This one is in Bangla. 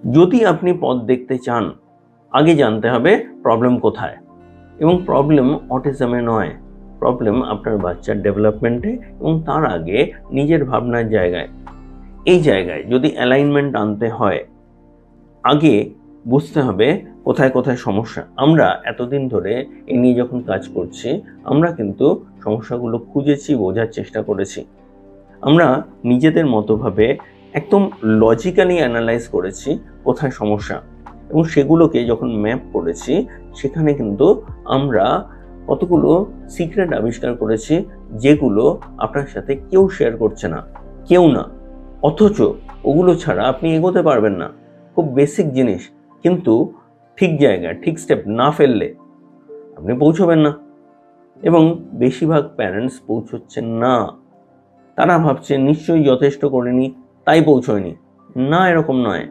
যদি আপনি পথ দেখতে চান, আগে জানতে হবে প্রবলেম কোথায়। এবং প্রবলেম অটিজমে নয়, প্রবলেম আপনার বাচ্চার ডেভেলপমেন্টে এবং তার আগে নিজের ভাবনার জায়গায়। এই জায়গায় যদি অ্যালাইনমেন্ট আনতে হয়, আগে বুঝতে হবে কোথায় কোথায় সমস্যা। আমরা এতদিন ধরে এ নিয়ে যখন কাজ করছি, আমরা কিন্তু সমস্যাগুলো খুঁজেছি, বোঝার চেষ্টা করেছি। আমরা নিজেদের মতোভাবে একদম লজিক্যালি অ্যানালাইজ করেছি কোথায় সমস্যা, এবং সেগুলোকে যখন ম্যাপ করেছি, সেখানে কিন্তু আমরা কতগুলো সিক্রেট আবিষ্কার করেছি, যেগুলো আপনার সাথে কেউ শেয়ার করছে না, কেউ না। অথচ ওগুলো ছাড়া আপনি এগোতে পারবেন না। খুব বেসিক জিনিস, কিন্তু ঠিক জায়গায় ঠিক স্টেপ না ফেললে আপনি পৌঁছবেন না। এবং বেশিরভাগ প্যারেন্টস পৌঁছচ্ছেন না। তারা ভাবছে নিশ্চয়ই যথেষ্ট করেনি, তাই পৌঁছয়নি। না, এরকম নয়।